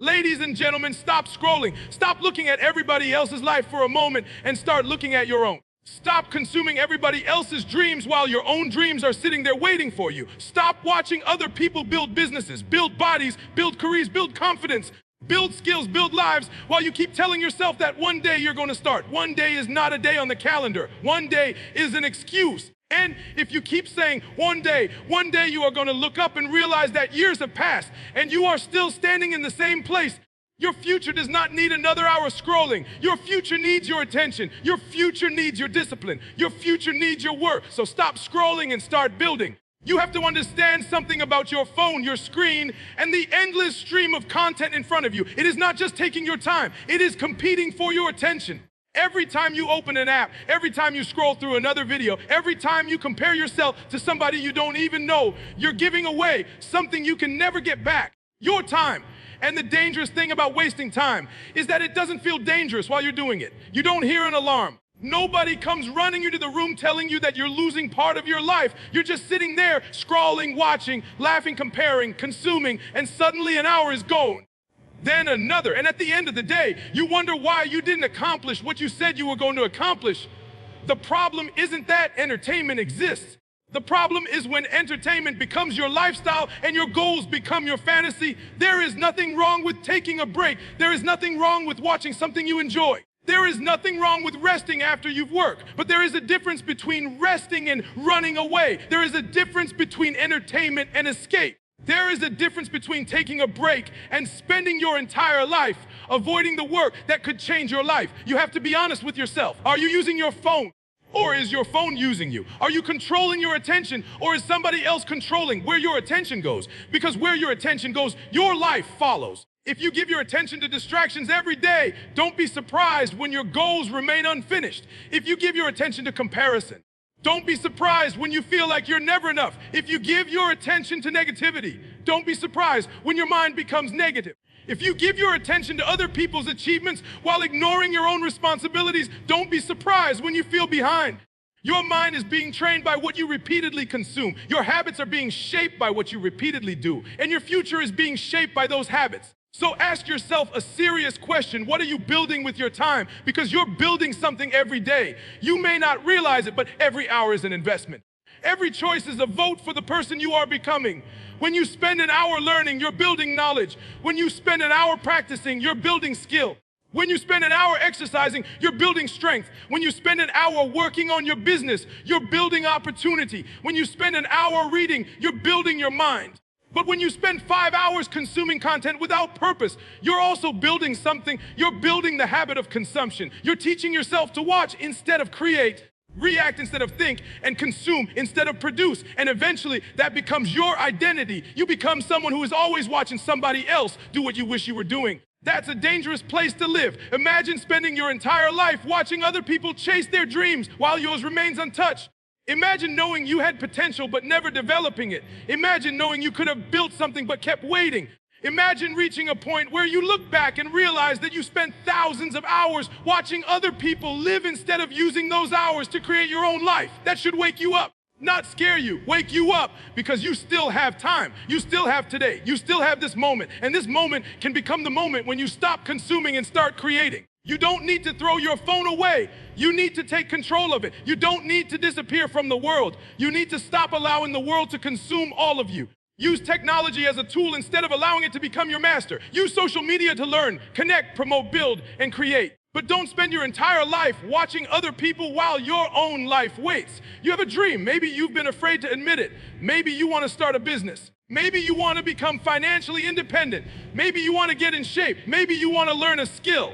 Ladies and gentlemen, stop scrolling. Stop looking at everybody else's life for a moment and start looking at your own. Stop consuming everybody else's dreams while your own dreams are sitting there waiting for you. Stop watching other people build businesses, build bodies, build careers, build confidence, build skills, build lives, while you keep telling yourself that one day you're going to start. One day is not a day on the calendar. One day is an excuse. And if you keep saying one day you are going to look up and realize that years have passed and you are still standing in the same place, your future does not need another hour scrolling. Your future needs your attention. Your future needs your discipline. Your future needs your work. So stop scrolling and start building. You have to understand something about your phone, your screen, and the endless stream of content in front of you. It is not just taking your time. It is competing for your attention. Every time you open an app, every time you scroll through another video, every time you compare yourself to somebody you don't even know, you're giving away something you can never get back, your time. And the dangerous thing about wasting time is that it doesn't feel dangerous while you're doing it. You don't hear an alarm. Nobody comes running into the room telling you that you're losing part of your life. You're just sitting there scrolling, watching, laughing, comparing, consuming, and suddenly an hour is gone. Then another, and at the end of the day, you wonder why you didn't accomplish what you said you were going to accomplish. The problem isn't that entertainment exists. The problem is when entertainment becomes your lifestyle and your goals become your fantasy. There is nothing wrong with taking a break. There is nothing wrong with watching something you enjoy. There is nothing wrong with resting after you've worked, but there is a difference between resting and running away. There is a difference between entertainment and escape. There is a difference between taking a break and spending your entire life avoiding the work that could change your life. You have to be honest with yourself. Are you using your phone? Or is your phone using you? Are you controlling your attention, or is somebody else controlling where your attention goes? Because where your attention goes, your life follows. If you give your attention to distractions every day, don't be surprised when your goals remain unfinished. If you give your attention to comparison, don't be surprised when you feel like you're never enough. If you give your attention to negativity, don't be surprised when your mind becomes negative. If you give your attention to other people's achievements while ignoring your own responsibilities, don't be surprised when you feel behind. Your mind is being trained by what you repeatedly consume. Your habits are being shaped by what you repeatedly do. And your future is being shaped by those habits. So ask yourself a serious question. What are you building with your time? Because you're building something every day. You may not realize it, but every hour is an investment. Every choice is a vote for the person you are becoming. When you spend an hour learning, you're building knowledge. When you spend an hour practicing, you're building skill. When you spend an hour exercising, you're building strength. When you spend an hour working on your business, you're building opportunity. When you spend an hour reading, you're building your mind. But when you spend 5 hours consuming content without purpose, you're also building something. You're building the habit of consumption. You're teaching yourself to watch instead of create, react instead of think, and consume instead of produce. And eventually, that becomes your identity. You become someone who is always watching somebody else do what you wish you were doing. That's a dangerous place to live. Imagine spending your entire life watching other people chase their dreams while yours remains untouched. Imagine knowing you had potential but never developing it. Imagine knowing you could have built something but kept waiting. Imagine reaching a point where you look back and realize that you spent thousands of hours watching other people live instead of using those hours to create your own life. That should wake you up, not scare you. Wake you up, because you still have time. You still have today. You still have this moment. And this moment can become the moment when you stop consuming and start creating. You don't need to throw your phone away. You need to take control of it. You don't need to disappear from the world. You need to stop allowing the world to consume all of you. Use technology as a tool instead of allowing it to become your master. Use social media to learn, connect, promote, build, and create. But don't spend your entire life watching other people while your own life waits. You have a dream. Maybe you've been afraid to admit it. Maybe you want to start a business. Maybe you want to become financially independent. Maybe you want to get in shape. Maybe you want to learn a skill.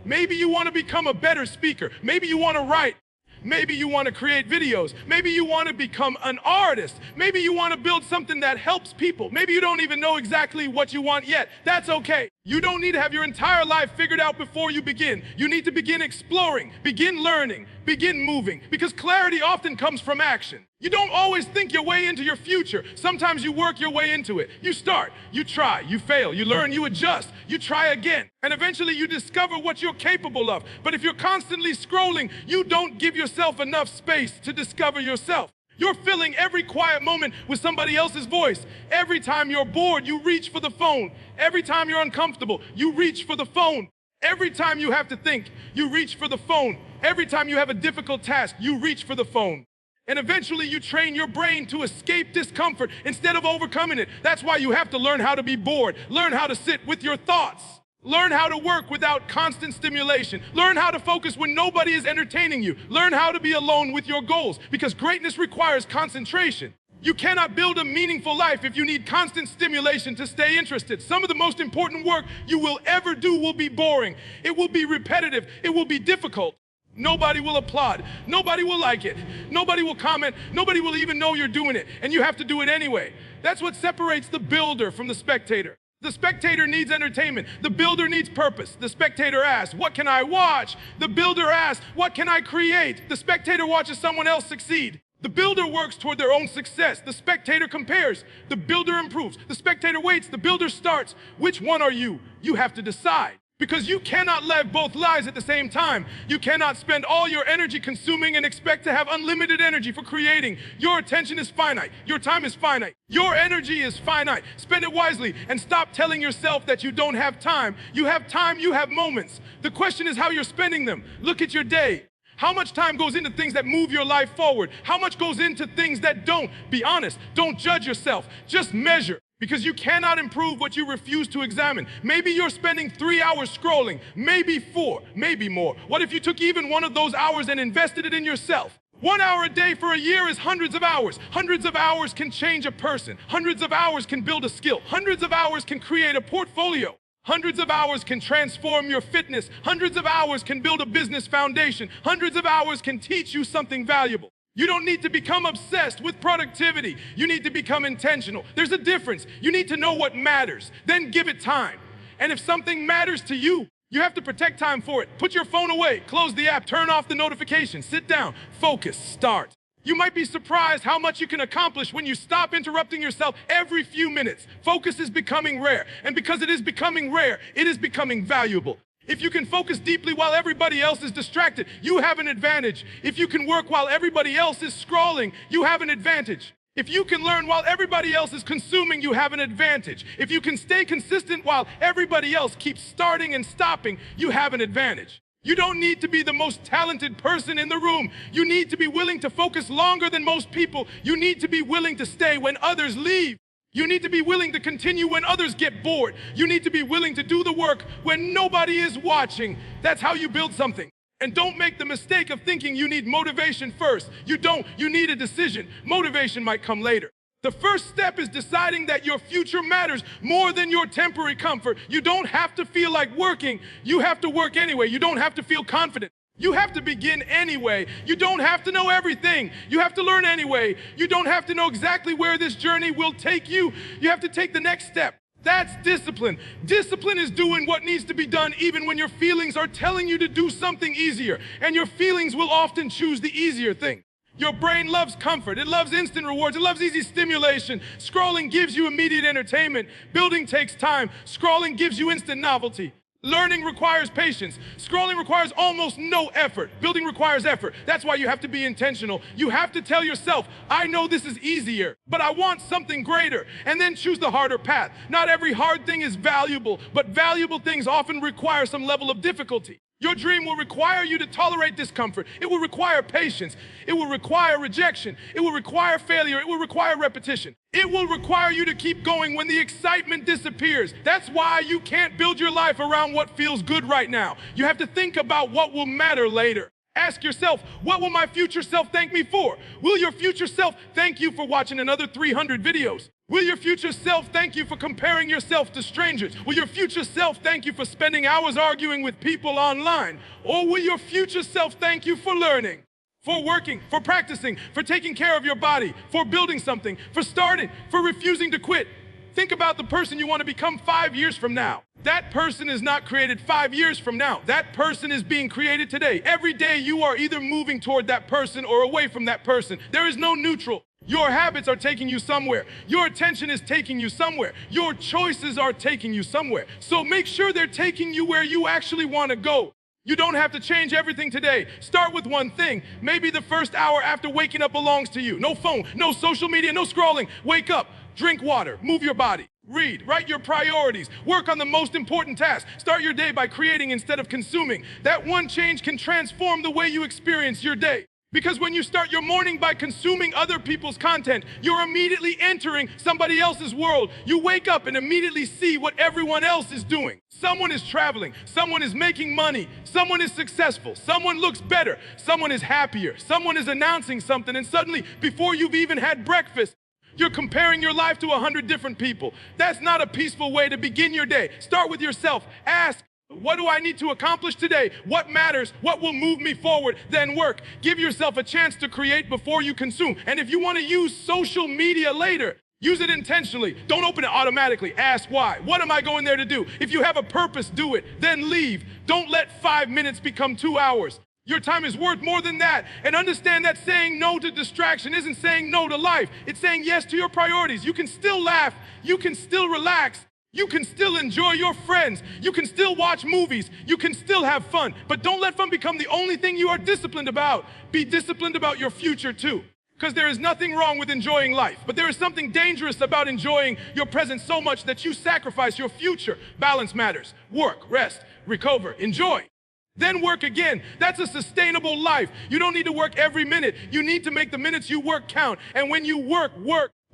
Maybe you want to become a better speaker. Maybe you want to write. Maybe you want to create videos. Maybe you want to become an artist. Maybe you want to build something that helps people. Maybe you don't even know exactly what you want yet. That's okay. You don't need to have your entire life figured out before you begin. You need to begin exploring, begin learning, begin moving, because clarity often comes from action. You don't always think your way into your future. Sometimes you work your way into it. You start, you try, you fail, you learn, you adjust, you try again, and eventually you discover what you're capable of. But if you're constantly scrolling, you don't give yourself enough space to discover yourself. You're filling every quiet moment with somebody else's voice. Every time you're bored, you reach for the phone. Every time you're uncomfortable, you reach for the phone. Every time you have to think, you reach for the phone. Every time you have a difficult task, you reach for the phone. And eventually you train your brain to escape discomfort instead of overcoming it. That's why you have to learn how to be bored. Learn how to sit with your thoughts. Learn how to work without constant stimulation. Learn how to focus when nobody is entertaining you. Learn how to be alone with your goals, because greatness requires concentration. You cannot build a meaningful life if you need constant stimulation to stay interested. Some of the most important work you will ever do will be boring. It will be repetitive. It will be difficult. Nobody will applaud. Nobody will like it. Nobody will comment. Nobody will even know you're doing it, and you have to do it anyway. That's what separates the builder from the spectator. The spectator needs entertainment. The builder needs purpose. The spectator asks, what can I watch? The builder asks, what can I create? The spectator watches someone else succeed. The builder works toward their own success. The spectator compares. The builder improves. The spectator waits. The builder starts. Which one are you? You have to decide. Because you cannot live both lives at the same time. You cannot spend all your energy consuming and expect to have unlimited energy for creating. Your attention is finite. Your time is finite. Your energy is finite. Spend it wisely and stop telling yourself that you don't have time. You have time, you have moments. The question is how you're spending them. Look at your day. How much time goes into things that move your life forward? How much goes into things that don't? Be honest. Don't judge yourself. Just measure. Because you cannot improve what you refuse to examine. Maybe you're spending 3 hours scrolling, maybe 4, maybe more. What if you took even one of those hours and invested it in yourself? 1 hour a day for a year is hundreds of hours. Hundreds of hours can change a person. Hundreds of hours can build a skill. Hundreds of hours can create a portfolio. Hundreds of hours can transform your fitness. Hundreds of hours can build a business foundation. Hundreds of hours can teach you something valuable. You don't need to become obsessed with productivity. You need to become intentional. There's a difference. You need to know what matters, then give it time. And if something matters to you, you have to protect time for it. Put your phone away, close the app, turn off the notifications, sit down, focus, start. You might be surprised how much you can accomplish when you stop interrupting yourself every few minutes. Focus is becoming rare, and because it is becoming rare, it is becoming valuable. If you can focus deeply while everybody else is distracted, you have an advantage. If you can work while everybody else is scrolling, you have an advantage. If you can learn while everybody else is consuming, you have an advantage. If you can stay consistent while everybody else keeps starting and stopping, you have an advantage. You don't need to be the most talented person in the room. You need to be willing to focus longer than most people. You need to be willing to stay when others leave. You need to be willing to continue when others get bored. You need to be willing to do the work when nobody is watching. That's how you build something. And don't make the mistake of thinking you need motivation first. You don't. You need a decision. Motivation might come later. The first step is deciding that your future matters more than your temporary comfort. You don't have to feel like working. You have to work anyway. You don't have to feel confident. You have to begin anyway. You don't have to know everything. You have to learn anyway. You don't have to know exactly where this journey will take you. You have to take the next step. That's discipline. Discipline is doing what needs to be done even when your feelings are telling you to do something easier. And your feelings will often choose the easier thing. Your brain loves comfort. It loves instant rewards. It loves easy stimulation. Scrolling gives you immediate entertainment. Building takes time. Scrolling gives you instant novelty. Learning requires patience. Scrolling requires almost no effort. Building requires effort. That's why you have to be intentional. You have to tell yourself, I know this is easier, but I want something greater. And then choose the harder path. Not every hard thing is valuable, but valuable things often require some level of difficulty. Your dream will require you to tolerate discomfort. It will require patience. It will require rejection. It will require failure. It will require repetition. It will require you to keep going when the excitement disappears. That's why you can't build your life around what feels good right now. You have to think about what will matter later. Ask yourself, what will my future self thank me for? Will your future self thank you for watching another 300 videos? Will your future self thank you for comparing yourself to strangers? Will your future self thank you for spending hours arguing with people online? Or will your future self thank you for learning, for working, for practicing, for taking care of your body, for building something, for starting, for refusing to quit? Think about the person you want to become 5 years from now. That person is not created 5 years from now. That person is being created today. Every day you are either moving toward that person or away from that person. There is no neutral. Your habits are taking you somewhere. Your attention is taking you somewhere. Your choices are taking you somewhere. So make sure they're taking you where you actually want to go. You don't have to change everything today. Start with one thing. Maybe the first hour after waking up belongs to you. No phone, no social media, no scrolling. Wake up, drink water, move your body, read, write your priorities, work on the most important tasks. Start your day by creating instead of consuming. That one change can transform the way you experience your day. Because when you start your morning by consuming other people's content, you're immediately entering somebody else's world. You wake up and immediately see what everyone else is doing. Someone is traveling, someone is making money, someone is successful, someone looks better, someone is happier, someone is announcing something, and suddenly, before you've even had breakfast, you're comparing your life to 100 different people. That's not a peaceful way to begin your day. Start with yourself. Ask, what do I need to accomplish today? What matters? What will move me forward? Then work. Give yourself a chance to create before you consume. And if you want to use social media later, use it intentionally. Don't open it automatically. Ask why. What am I going there to do? If you have a purpose, do it. Then leave. Don't let 5 minutes become 2 hours. Your time is worth more than that. And understand that saying no to distraction isn't saying no to life. It's saying yes to your priorities. You can still laugh. You can still relax. You can still enjoy your friends. You can still watch movies. You can still have fun. But don't let fun become the only thing you are disciplined about. Be disciplined about your future too. Because there is nothing wrong with enjoying life. But there is something dangerous about enjoying your present so much that you sacrifice your future. Balance matters. Work, rest, recover, enjoy. Then work again. That's a sustainable life. You don't need to work every minute. You need to make the minutes you work count. And when you work.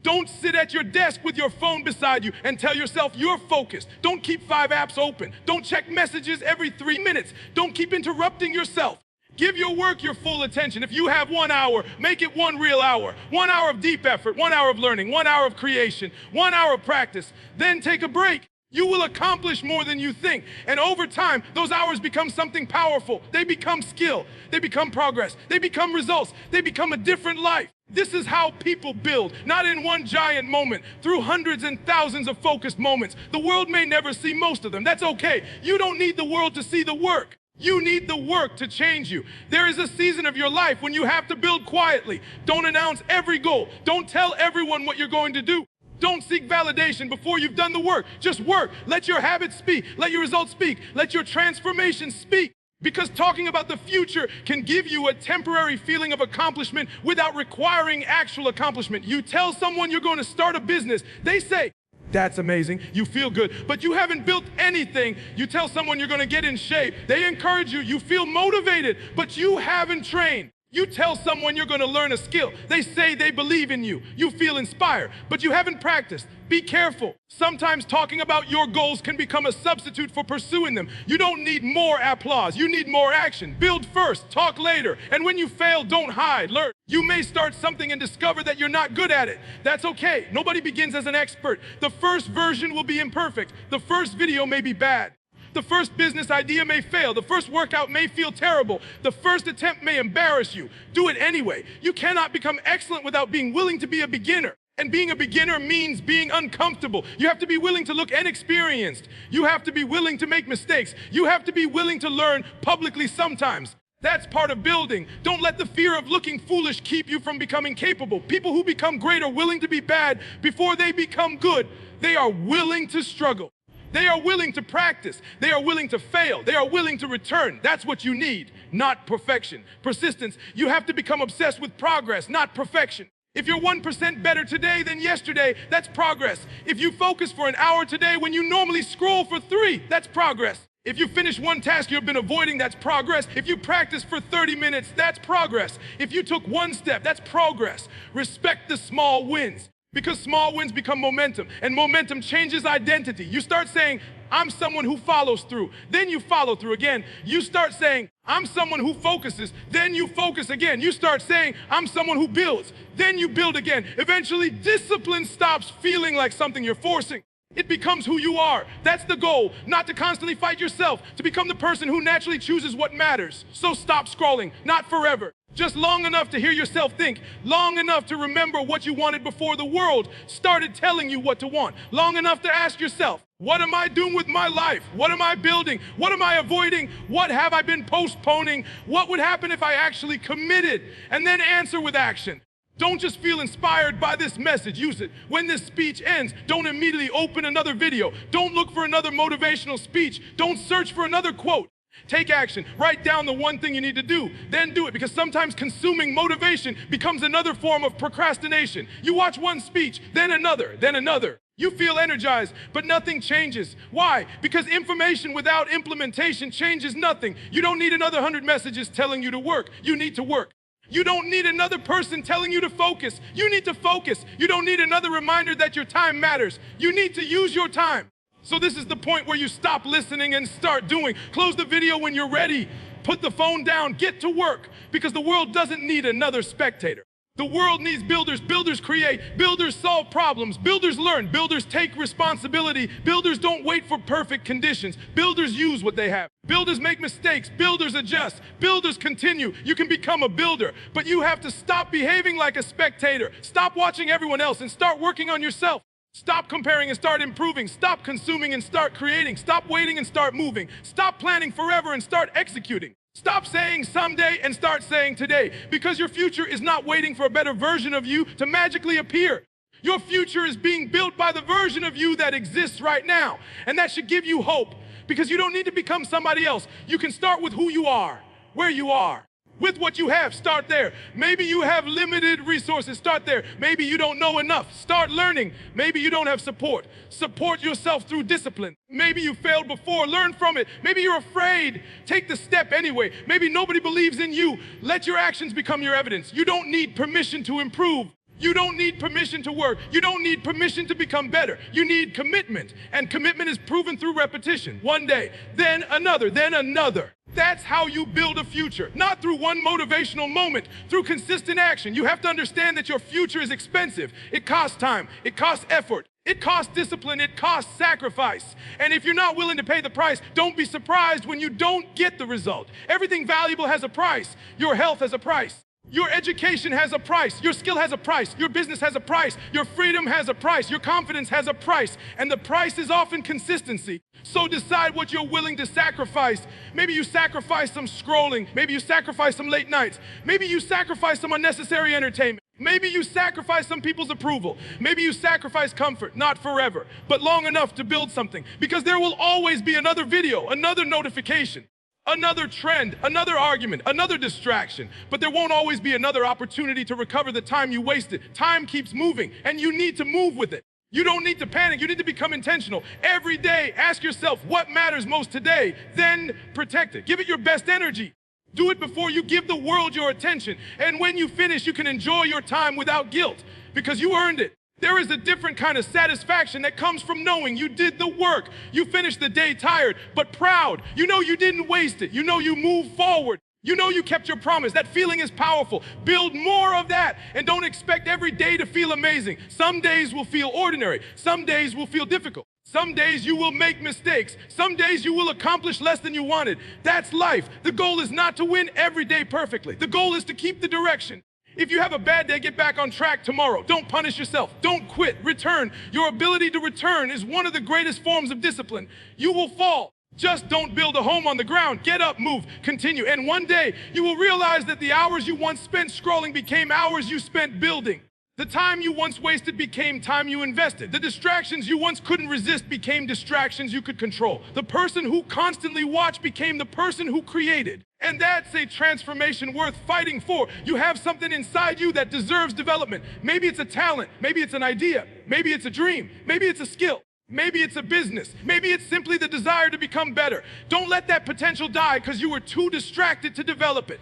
Don't sit at your desk with your phone beside you and tell yourself you're focused. Don't keep 5 apps open. Don't check messages every 3 minutes. Don't keep interrupting yourself. Give your work your full attention. If you have 1 hour, make it 1 real hour. 1 hour of deep effort, 1 hour of learning, 1 hour of creation, 1 hour of practice. Then take a break. You will accomplish more than you think. And over time, those hours become something powerful. They become skill. They become progress. They become results. They become a different life. This is how people build, not in one giant moment, through hundreds and thousands of focused moments. The world may never see most of them. That's okay. You don't need the world to see the work. You need the work to change you. There is a season of your life when you have to build quietly. Don't announce every goal. Don't tell everyone what you're going to do. Don't seek validation before you've done the work. Just work. Let your habits speak. Let your results speak. Let your transformation speak. Because talking about the future can give you a temporary feeling of accomplishment without requiring actual accomplishment. You tell someone you're going to start a business. They say, that's amazing. You feel good, but you haven't built anything. You tell someone you're going to get in shape. They encourage you. You feel motivated, but you haven't trained. You tell someone you're going to learn a skill. They say they believe in you. You feel inspired, but you haven't practiced. Be careful. Sometimes talking about your goals can become a substitute for pursuing them. You don't need more applause. You need more action. Build first, talk later. And when you fail, don't hide. Learn. You may start something and discover that you're not good at it. That's okay. Nobody begins as an expert. The first version will be imperfect. The first video may be bad. The first business idea may fail. The first workout may feel terrible. The first attempt may embarrass you. Do it anyway. You cannot become excellent without being willing to be a beginner. And being a beginner means being uncomfortable. You have to be willing to look inexperienced. You have to be willing to make mistakes. You have to be willing to learn publicly sometimes. That's part of building. Don't let the fear of looking foolish keep you from becoming capable. People who become great are willing to be bad before they become good. They are willing to struggle. They are willing to practice. They are willing to fail. They are willing to return. That's what you need, not perfection. Persistence, you have to become obsessed with progress, not perfection. If you're 1% better today than yesterday, that's progress. If you focus for an hour today when you normally scroll for 3, that's progress. If you finish one task you've been avoiding, that's progress. If you practice for 30 minutes, that's progress. If you took one step, that's progress. Respect the small wins. Because small wins become momentum, and momentum changes identity. You start saying, I'm someone who follows through. Then you follow through again. You start saying, I'm someone who focuses. Then you focus again. You start saying, I'm someone who builds. Then you build again. Eventually, discipline stops feeling like something you're forcing. It becomes who you are. That's the goal, not to constantly fight yourself, to become the person who naturally chooses what matters. So stop scrolling, not forever. Just long enough to hear yourself think, long enough to remember what you wanted before the world started telling you what to want, long enough to ask yourself, what am I doing with my life? What am I building? What am I avoiding? What have I been postponing? What would happen if I actually committed? And then answer with action. Don't just feel inspired by this message, use it. When this speech ends, don't immediately open another video. Don't look for another motivational speech. Don't search for another quote. Take action. Write down the one thing you need to do, then do it, because sometimes consuming motivation becomes another form of procrastination. You watch one speech, then another, then another. You feel energized, but nothing changes. Why? Because information without implementation changes nothing. You don't need another 100 messages telling you to work. You need to work. You don't need another person telling you to focus. You need to focus. You don't need another reminder that your time matters. You need to use your time. So this is the point where you stop listening and start doing. Close the video when you're ready. Put the phone down. Get to work. Because the world doesn't need another spectator. The world needs builders. Builders create. Builders solve problems. Builders learn. Builders take responsibility. Builders don't wait for perfect conditions. Builders use what they have. Builders make mistakes. Builders adjust. Builders continue. You can become a builder, but you have to stop behaving like a spectator. Stop watching everyone else and start working on yourself. Stop comparing and start improving. Stop consuming and start creating. Stop waiting and start moving. Stop planning forever and start executing. Stop saying someday and start saying today, because your future is not waiting for a better version of you to magically appear. Your future is being built by the version of you that exists right now. And that should give you hope, because you don't need to become somebody else. You can start with who you are, where you are. With what you have, start there. Maybe you have limited resources, start there. Maybe you don't know enough, start learning. Maybe you don't have support. Support yourself through discipline. Maybe you failed before, learn from it. Maybe you're afraid, take the step anyway. Maybe nobody believes in you. Let your actions become your evidence. You don't need permission to improve. You don't need permission to work. You don't need permission to become better. You need commitment. And commitment is proven through repetition. One day, then another, then another. That's how you build a future. Not through one motivational moment, through consistent action. You have to understand that your future is expensive. It costs time. It costs effort. It costs discipline. It costs sacrifice. And if you're not willing to pay the price, don't be surprised when you don't get the result. Everything valuable has a price. Your health has a price. Your education has a price. Your skill has a price. Your business has a price. Your freedom has a price. Your confidence has a price. And the price is often consistency. So decide what you're willing to sacrifice. Maybe you sacrifice some scrolling. Maybe you sacrifice some late nights. Maybe you sacrifice some unnecessary entertainment. Maybe you sacrifice some people's approval. Maybe you sacrifice comfort, not forever, but long enough to build something. Because there will always be another video, another notification, another trend, another argument, another distraction. But there won't always be another opportunity to recover the time you wasted. Time keeps moving, and you need to move with it. You don't need to panic. You need to become intentional. Every day, ask yourself what matters most today, then protect it. Give it your best energy. Do it before you give the world your attention. And when you finish, you can enjoy your time without guilt, because you earned it. There is a different kind of satisfaction that comes from knowing you did the work. You finished the day tired, but proud. You know you didn't waste it. You know you moved forward. You know you kept your promise. That feeling is powerful. Build more of that, and don't expect every day to feel amazing. Some days will feel ordinary. Some days will feel difficult. Some days you will make mistakes. Some days you will accomplish less than you wanted. That's life. The goal is not to win every day perfectly. The goal is to keep the direction. If you have a bad day, get back on track tomorrow. Don't punish yourself. Don't quit. Return. Your ability to return is one of the greatest forms of discipline. You will fall. Just don't build a home on the ground. Get up, move, continue. And one day, you will realize that the hours you once spent scrolling became hours you spent building. The time you once wasted became time you invested. The distractions you once couldn't resist became distractions you could control. The person who constantly watched became the person who created. And that's a transformation worth fighting for. You have something inside you that deserves development. Maybe it's a talent. Maybe it's an idea. Maybe it's a dream. Maybe it's a skill. Maybe it's a business. Maybe it's simply the desire to become better. Don't let that potential die because you were too distracted to develop it.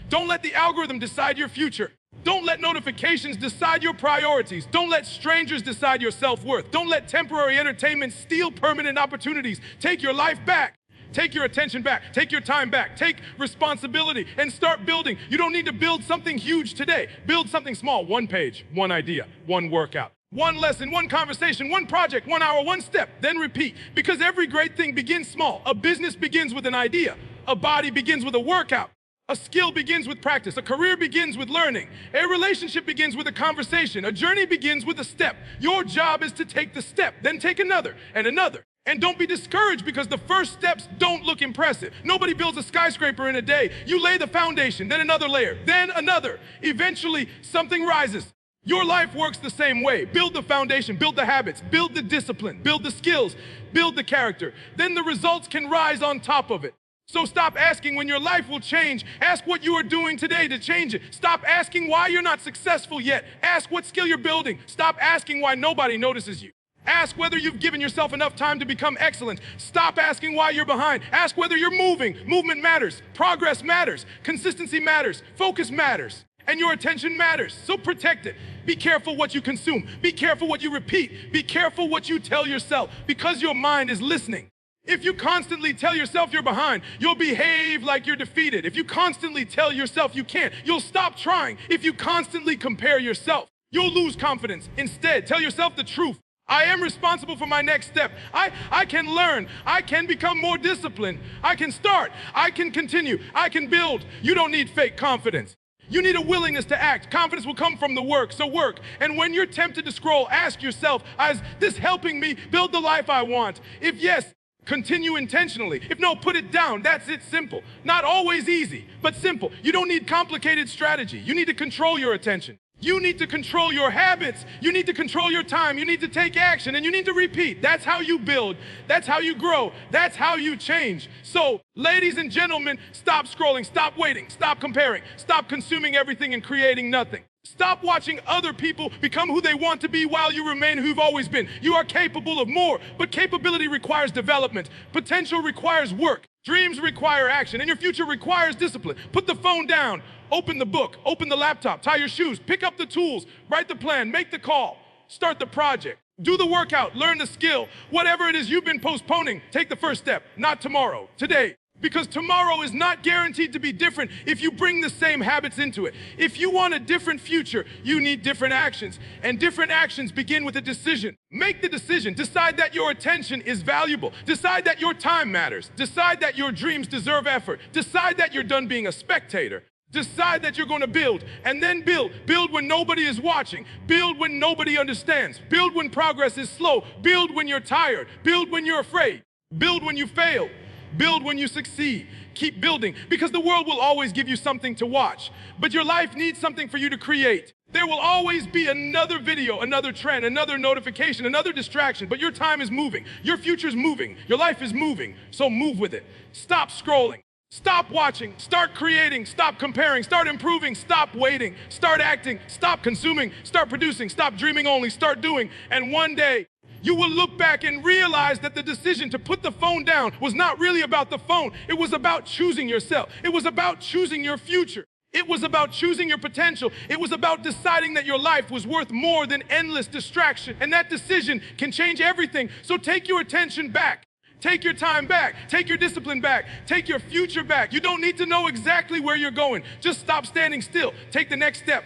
Don't let the algorithm decide your future. Don't let notifications decide your priorities. Don't let strangers decide your self-worth. Don't let temporary entertainment steal permanent opportunities. Take your life back. Take your attention back. Take your time back. Take responsibility and start building. You don't need to build something huge today. Build something small. One page, one idea, one workout, one lesson, one conversation, one project, 1 hour, one step, then repeat. Because every great thing begins small. A business begins with an idea. A body begins with a workout. A skill begins with practice. A career begins with learning. A relationship begins with a conversation. A journey begins with a step. Your job is to take the step, then take another and another. And don't be discouraged because the first steps don't look impressive. Nobody builds a skyscraper in a day. You lay the foundation, then another layer, then another. Eventually, something rises. Your life works the same way. Build the foundation, build the habits, build the discipline, build the skills, build the character. Then the results can rise on top of it. So stop asking when your life will change. Ask what you are doing today to change it. Stop asking why you're not successful yet. Ask what skill you're building. Stop asking why nobody notices you. Ask whether you've given yourself enough time to become excellent. Stop asking why you're behind. Ask whether you're moving. Movement matters. Progress matters. Consistency matters. Focus matters. And your attention matters. So protect it. Be careful what you consume. Be careful what you repeat. Be careful what you tell yourself, because your mind is listening. If you constantly tell yourself you're behind, you'll behave like you're defeated. If you constantly tell yourself you can't, you'll stop trying. If you constantly compare yourself, you'll lose confidence. Instead, tell yourself the truth. I am responsible for my next step. I can learn. I can become more disciplined. I can start. I can continue. I can build. You don't need fake confidence. You need a willingness to act. Confidence will come from the work, so work. And when you're tempted to scroll, ask yourself, is this helping me build the life I want? If yes, continue intentionally. If no, put it down. That's it, simple. Not always easy, but simple. You don't need complicated strategy. You need to control your attention. You need to control your habits. You need to control your time. You need to take action, and you need to repeat. That's how you build. That's how you grow. That's how you change. So, ladies and gentlemen, stop scrolling, stop waiting, stop comparing, stop consuming everything and creating nothing. Stop watching other people become who they want to be while you remain who you've always been. You are capable of more, but capability requires development. Potential requires work. Dreams require action, and your future requires discipline. Put the phone down. Open the book, open the laptop, tie your shoes, pick up the tools, write the plan, make the call, start the project, do the workout, learn the skill. Whatever it is you've been postponing, take the first step, not tomorrow, today. Because tomorrow is not guaranteed to be different if you bring the same habits into it. If you want a different future, you need different actions. And different actions begin with a decision. Make the decision. Decide that your attention is valuable. Decide that your time matters. Decide that your dreams deserve effort. Decide that you're done being a spectator. Decide that you're going to build, and then build. Build when nobody is watching. Build when nobody understands. Build when progress is slow. Build when you're tired. Build when you're afraid. Build when you fail. Build when you succeed. Keep building, because the world will always give you something to watch. But your life needs something for you to create. There will always be another video, another trend, another notification, another distraction, but your time is moving. Your future's moving. Your life is moving. So move with it. Stop scrolling. Stop watching, start creating, stop comparing, start improving, stop waiting, start acting, stop consuming, start producing, stop dreaming only, start doing. And one day, you will look back and realize that the decision to put the phone down was not really about the phone. It was about choosing yourself. It was about choosing your future. It was about choosing your potential. It was about deciding that your life was worth more than endless distraction. And that decision can change everything. So take your attention back. Take your time back. Take your discipline back. Take your future back. You don't need to know exactly where you're going. Just stop standing still. Take the next step,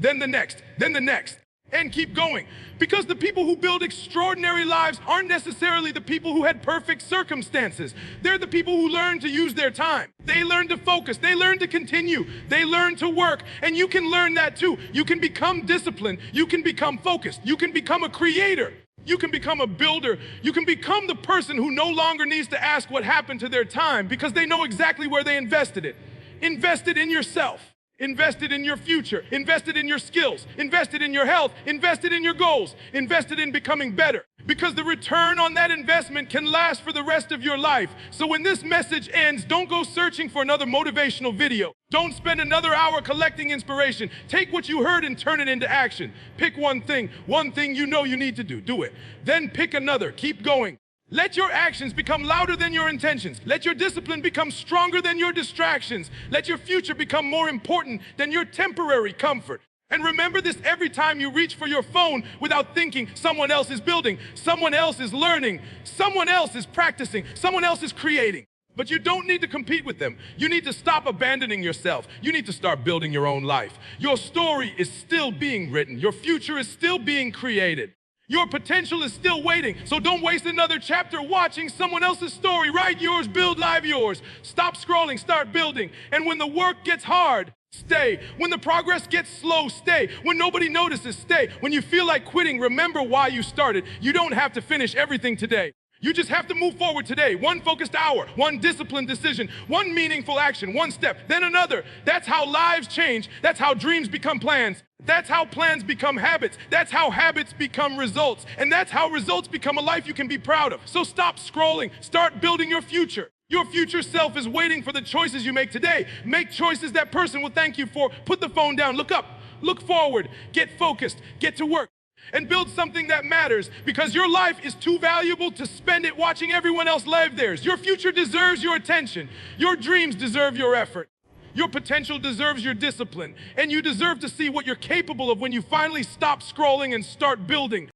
then the next, and keep going. Because the people who build extraordinary lives aren't necessarily the people who had perfect circumstances. They're the people who learn to use their time. They learn to focus. They learn to continue. They learn to work. And you can learn that too. You can become disciplined. You can become focused. You can become a creator. You can become a builder. You can become the person who no longer needs to ask what happened to their time, because they know exactly where they invested it. Invested in yourself. Invested in your future. Invested in your skills. Invested in your health. Invested in your goals. Invested in becoming better. Because the return on that investment can last for the rest of your life. So when this message ends, don't go searching for another motivational video. Don't spend another hour collecting inspiration. Take what you heard and turn it into action. Pick one thing you know you need to do. Do it. Then pick another. Keep going. Let your actions become louder than your intentions. Let your discipline become stronger than your distractions. Let your future become more important than your temporary comfort. And remember this every time you reach for your phone without thinking. Someone else is building, someone else is learning, someone else is practicing, someone else is creating. But you don't need to compete with them. You need to stop abandoning yourself. You need to start building your own life. Your story is still being written. Your future is still being created. Your potential is still waiting. So don't waste another chapter watching someone else's story. Write yours, build live yours. Stop scrolling, start building. And when the work gets hard, stay. When the progress gets slow, stay. When nobody notices, stay. When you feel like quitting, remember why you started. You don't have to finish everything today. You just have to move forward today. One focused hour, one disciplined decision, one meaningful action, one step, then another. That's how lives change. That's how dreams become plans. That's how plans become habits. That's how habits become results. And that's how results become a life you can be proud of. So stop scrolling. Start building your future. Your future self is waiting for the choices you make today. Make choices that person will thank you for. Put the phone down, look up, look forward, get focused, get to work, and build something that matters, because your life is too valuable to spend it watching everyone else live theirs. Your future deserves your attention. Your dreams deserve your effort. Your potential deserves your discipline. And you deserve to see what you're capable of when you finally stop scrolling and start building.